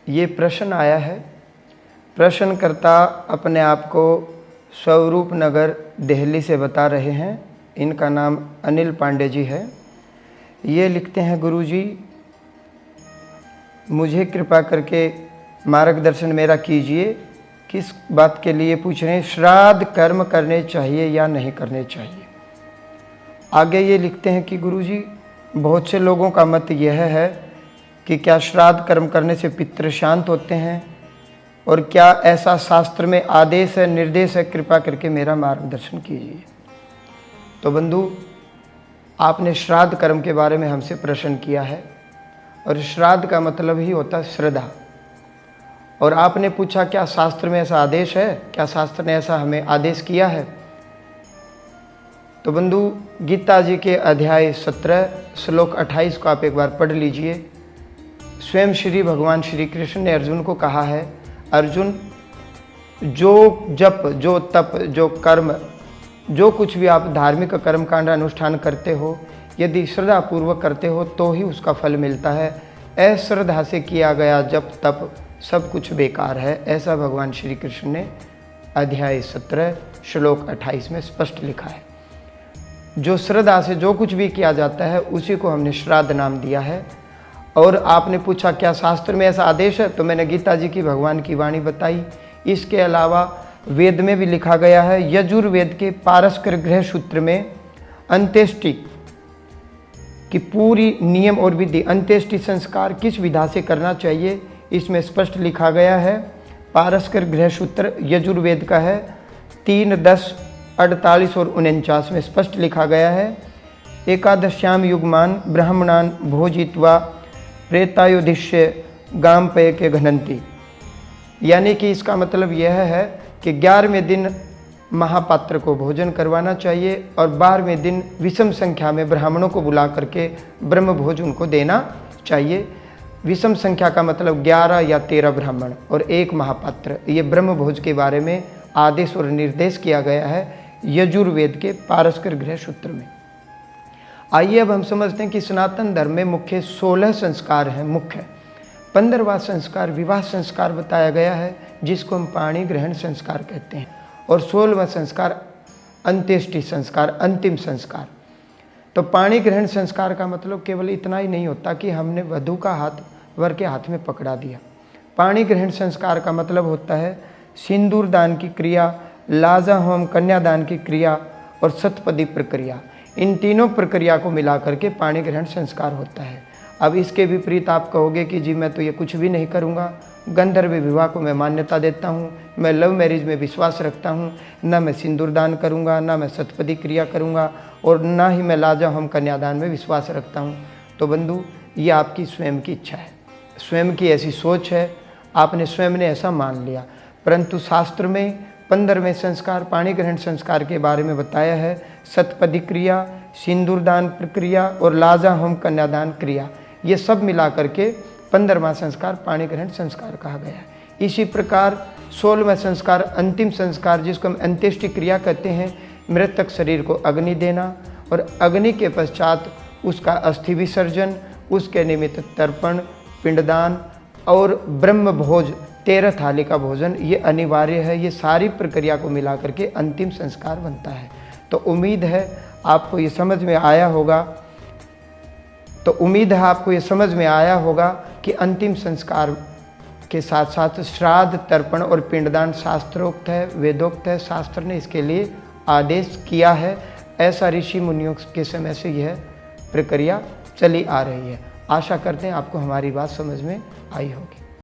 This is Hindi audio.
ये प्रश्न आया है। प्रश्नकर्ता अपने आप को स्वरूप नगर दिल्ली से बता रहे हैं। इनका नाम अनिल पांडे जी है। ये लिखते हैं, गुरुजी मुझे कृपा करके मार्गदर्शन मेरा कीजिए। किस बात के लिए पूछ रहे हैं? श्राद्ध कर्म करने चाहिए या नहीं करने चाहिए। आगे ये लिखते हैं कि गुरुजी बहुत से लोगों का मत यह है कि क्या श्राद्ध कर्म करने से पितृ शांत होते हैं, और क्या ऐसा शास्त्र में आदेश है, निर्देश है? कृपा करके मेरा मार्गदर्शन कीजिए। तो बंधु, आपने श्राद्ध कर्म के बारे में हमसे प्रश्न किया है, और श्राद्ध का मतलब ही होता है श्रद्धा। और आपने पूछा क्या शास्त्र में ऐसा आदेश है, क्या शास्त्र ने ऐसा हमें आदेश किया है? तो बंधु, गीता जी के अध्याय 17 श्लोक 28 को आप एक बार पढ़ लीजिए। स्वयं श्री भगवान श्री कृष्ण ने अर्जुन को कहा है, अर्जुन जो जप, जो तप, जो कर्म, जो कुछ भी आप धार्मिक कर्मकांड अनुष्ठान करते हो, यदि श्रद्धा पूर्वक करते हो तो ही उसका फल मिलता है। अश्रद्धा से किया गया जप तप सब कुछ बेकार है। ऐसा भगवान श्री कृष्ण ने अध्याय 17 श्लोक 28 में स्पष्ट लिखा है। जो श्रद्धा से जो कुछ भी किया जाता है उसी को हमने श्राद्ध नाम दिया है। और आपने पूछा क्या शास्त्र में ऐसा आदेश है, तो मैंने गीता जी की भगवान की वाणी बताई। इसके अलावा वेद में भी लिखा गया है। यजुर्वेद के पारस्कर गृह सूत्र में अंत्येष्टि की पूरी नियम और विधि, अंत्येष्टि संस्कार किस विधा से करना चाहिए, इसमें स्पष्ट लिखा गया है। पारस्कर गृह सूत्र यजुर्वेद का है, 3, 10, 48 और 49 में स्पष्ट लिखा गया है। एकादश्याम युग्मान ब्राह्मणान भोजित्वा प्रेतायुधिष्य गाम पय के घनंती। यानी कि इसका मतलब यह है कि 11वें दिन महापात्र को भोजन करवाना चाहिए, और 12वें दिन विषम संख्या में ब्राह्मणों को बुला करके ब्रह्म भोज उनको देना चाहिए। विषम संख्या का मतलब 11 या 13 ब्राह्मण और 1 महापात्र। ये ब्रह्म भोज के बारे में आदेश और निर्देश किया गया है यजुर्वेद के पारस्कर गृह सूत्र में। आइए अब हम समझते हैं कि सनातन धर्म में मुख्य 16 संस्कार हैं। मुख्य 15वां संस्कार विवाह संस्कार बताया गया है, जिसको हम पाणी ग्रहण संस्कार कहते हैं, और 16वां संस्कार अंत्येष्टि संस्कार, अंतिम संस्कार। तो पाणी ग्रहण संस्कार का मतलब केवल इतना ही नहीं होता कि हमने वधू का हाथ वर के हाथ में पकड़ा दिया। पाणी ग्रहण संस्कार का मतलब होता है सिंदूर दान की क्रिया, लाजा होम कन्यादान की क्रिया और सतपदी प्रक्रिया। इन तीनों प्रक्रिया को मिला करके पाणी ग्रहण संस्कार होता है। अब इसके विपरीत आप कहोगे कि जी मैं तो ये कुछ भी नहीं करूँगा, गंधर्व विवाह को मैं मान्यता देता हूँ, मैं लव मैरिज में विश्वास रखता हूँ, ना मैं सिंदूर दान करूँगा, ना मैं सतपदी क्रिया करूँगा, और ना ही मैं लाजा होम कन्यादान में विश्वास रखता हूँ। तो बंधु, ये आपकी स्वयं की इच्छा है, स्वयं की ऐसी सोच है, आपने स्वयं ने ऐसा मान लिया। परंतु शास्त्र में 15वें संस्कार पाणी ग्रहण संस्कार के बारे में बताया है। सतपदी क्रिया, सिंदूर दान प्रक्रिया और लाजा होम कन्यादान क्रिया, ये सब मिला करके 15वां संस्कार पाणी ग्रहण संस्कार कहा गया है। इसी प्रकार 16वां संस्कार अंतिम संस्कार, जिसको हम अंत्येष्टि क्रिया कहते हैं, मृतक शरीर को अग्नि देना, और अग्नि के पश्चात उसका अस्थि विसर्जन, उसके निमित्त तर्पण, पिंडदान और ब्रह्म भोज 13 थाली का भोजन, ये अनिवार्य है। ये सारी प्रक्रिया को मिला करके अंतिम संस्कार बनता है। तो उम्मीद है आपको ये समझ में आया होगा कि अंतिम संस्कार के साथ साथ श्राद्ध, तर्पण और पिंडदान शास्त्रोक्त है, वेदोक्त है। शास्त्र ने इसके लिए आदेश किया है। ऐसा ऋषि मुनियों के समय से यह प्रक्रिया चली आ रही है। आशा करते हैं आपको हमारी बात समझ में आई होगी।